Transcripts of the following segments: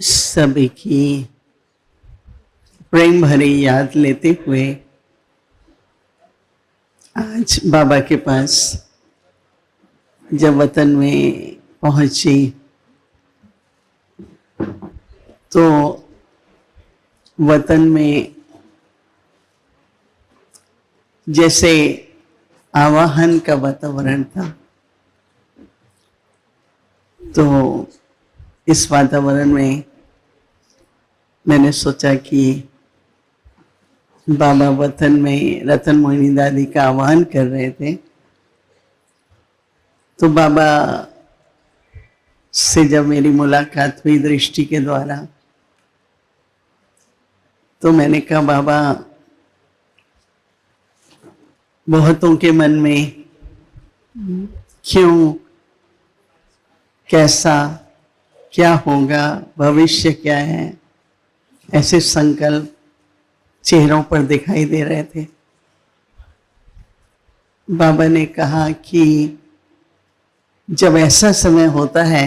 सभी की प्रेम भरी याद लेते हुए आज बाबा के पास जब वतन में पहुंची तो वतन में जैसे आवाहन का वातावरण था, तो इस वातावरण में मैंने सोचा कि बाबा वतन में रतन मोहिनी दादी का आह्वान कर रहे थे, तो बाबा से जब मेरी मुलाकात हुई दृष्टि के द्वारा, तो मैंने कहा बाबा, बहुतों के मन में क्यों, कैसा, क्या होगा, भविष्य क्या है, ऐसे संकल्प चेहरों पर दिखाई दे रहे थे। बाबा ने कहा कि जब ऐसा समय होता है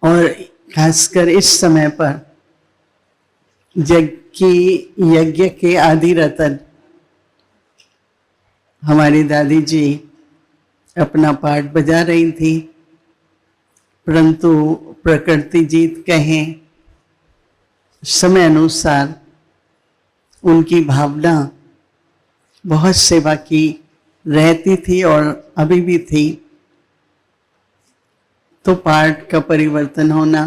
और खासकर इस समय पर जग की यज्ञ के आदि रतन हमारी दादी जी अपना पाठ बजा रही थी, परंतु प्रकृति जीत कहें, समय अनुसार उनकी भावना बहुत सेवा की रहती थी और अभी भी थी, तो पाठ का परिवर्तन होना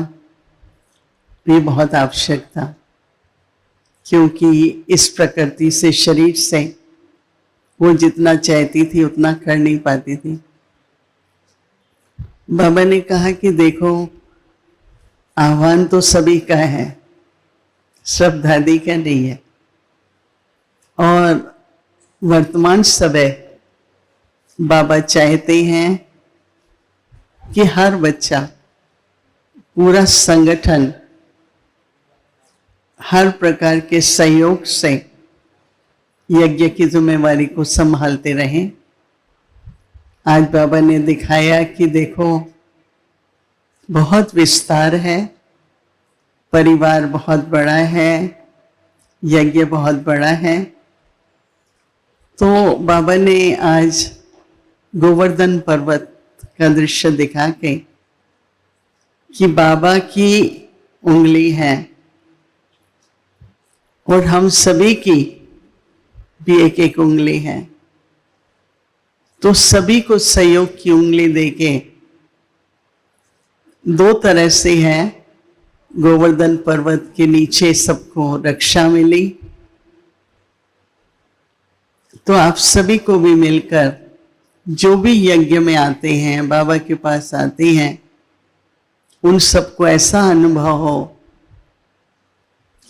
ये बहुत आवश्यक था, क्योंकि इस प्रकृति से, शरीर से वो जितना चाहती थी उतना कर नहीं पाती थी। बाबा ने कहा कि देखो, आह्वान तो सभी का है, सब दादी का नहीं है, और वर्तमान समय बाबा चाहते हैं कि हर बच्चा, पूरा संगठन हर प्रकार के सहयोग से यज्ञ की जिम्मेवारी को संभालते रहें। आज बाबा ने दिखाया कि देखो, बहुत विस्तार है, परिवार बहुत बड़ा है, यज्ञ बहुत बड़ा है। तो बाबा ने आज गोवर्धन पर्वत का दृश्य दिखा के कि बाबा की उंगली है और हम सभी की भी एक एक उंगली है, तो सभी को सहयोग की उंगली देके दो तरह से है। गोवर्धन पर्वत के नीचे सबको रक्षा मिली, तो आप सभी को भी मिलकर जो भी यज्ञ में आते हैं, बाबा के पास आते हैं, उन सबको ऐसा अनुभव हो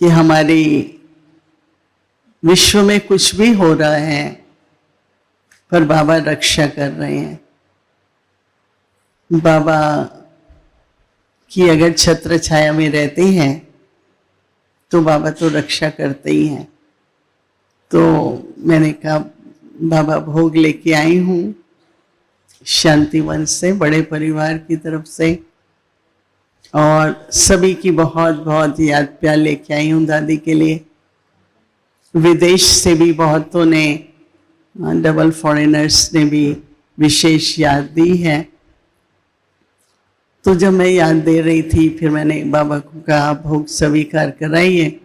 कि हमारी विश्व में कुछ भी हो रहा है पर बाबा रक्षा कर रहे हैं। बाबा की अगर छत्र छाया में रहते हैं तो बाबा तो रक्षा करते ही हैं। तो मैंने कहा बाबा, भोग लेके आई हूँ शांतिवन से, बड़े परिवार की तरफ से, और सभी की बहुत बहुत याद प्यार लेके आई हूँ दादी के लिए। विदेश से भी बहुतों ने, डबल फॉरेनर्स ने भी विशेष याद दी है। तो जब मैं याद दे रही थी, फिर मैंने बाबा को कहा भोग स्वीकार कराइए,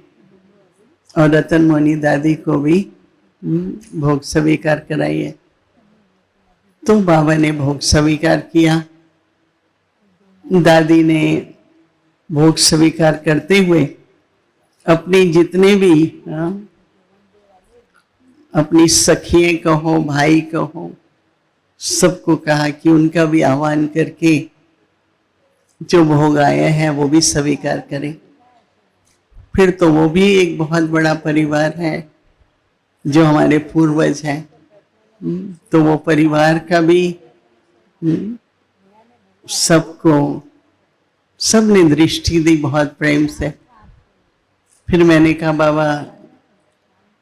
और रतन मोहिनी दादी को भी भोग स्वीकार कराइए। तो बाबा ने भोग स्वीकार किया। दादी ने भोग स्वीकार करते हुए अपने जितने भी, अपनी सखियां कहो, भाई कहो, सबको कहा कि उनका भी आह्वान करके जो भोग आया है वो भी स्वीकार करें। फिर तो वो भी एक बहुत बड़ा परिवार है जो हमारे पूर्वज हैं, तो वो परिवार का भी सबको, सबने दृष्टि दी बहुत प्रेम से। फिर मैंने कहा बाबा,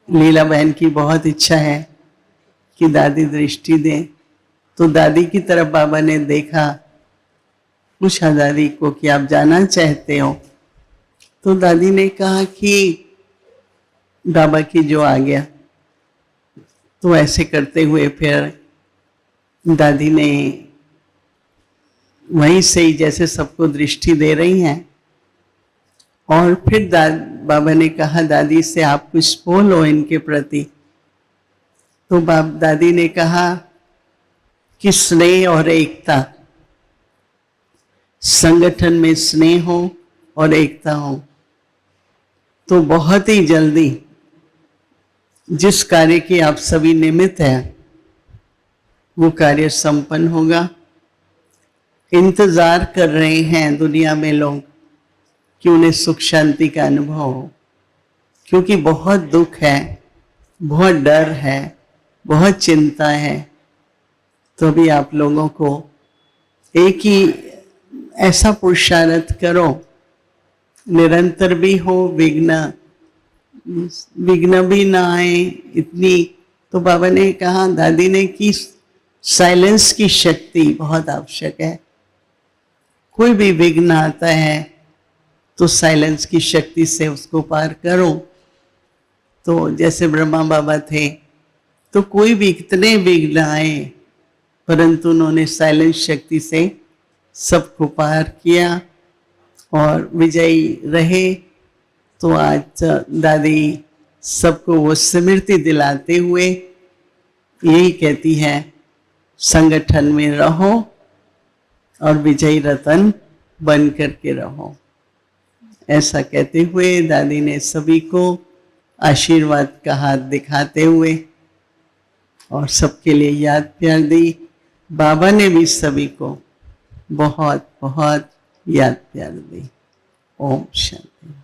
लीला बहन की बहुत इच्छा है कि दादी दृष्टि दें, तो दादी की तरफ बाबा ने देखा पूछा दादी को कि आप जाना चाहते हो? तो दादी ने कहा कि बाबा की जो आ गया। तो ऐसे करते हुए फिर दादी ने वहीं से ही जैसे सबको दृष्टि दे रही हैं, और फिर बाबा ने कहा दादी से आप कुछ बोलो इनके प्रति। तो दादी ने कहा कि स्नेह और एकता, संगठन में स्नेह हो और एकता हो तो बहुत ही जल्दी जिस कार्य की आप सभी निमित्त हैं वो कार्य संपन्न होगा। इंतजार कर रहे हैं दुनिया में लोग कि उन्हें सुख शांति का अनुभव हो, क्योंकि बहुत दुख है, बहुत डर है, बहुत चिंता है। तो अभी आप लोगों को एक ही ऐसा पुरुषार्थ करो, निरंतर भी हो, विघ्न भी ना आए इतनी। तो बाबा ने कहा, दादी ने कि साइलेंस की शक्ति बहुत आवश्यक है। कोई भी विघ्न आता है तो साइलेंस की शक्ति से उसको पार करो। तो जैसे ब्रह्मा बाबा थे तो कोई भी कितने विघ्न आए परंतु उन्होंने साइलेंस शक्ति से सबको पार किया और विजयी रहे। तो आज दादी सबको वो स्मृति दिलाते हुए यही कहती है, संगठन में रहो और विजयी रतन बन करके रहो। ऐसा कहते हुए दादी ने सभी को आशीर्वाद का हाथ दिखाते हुए और सबके लिए याद प्यार दी। बाबा ने भी सभी को बहुत बहुत याद प्यार दी। ओम शांति।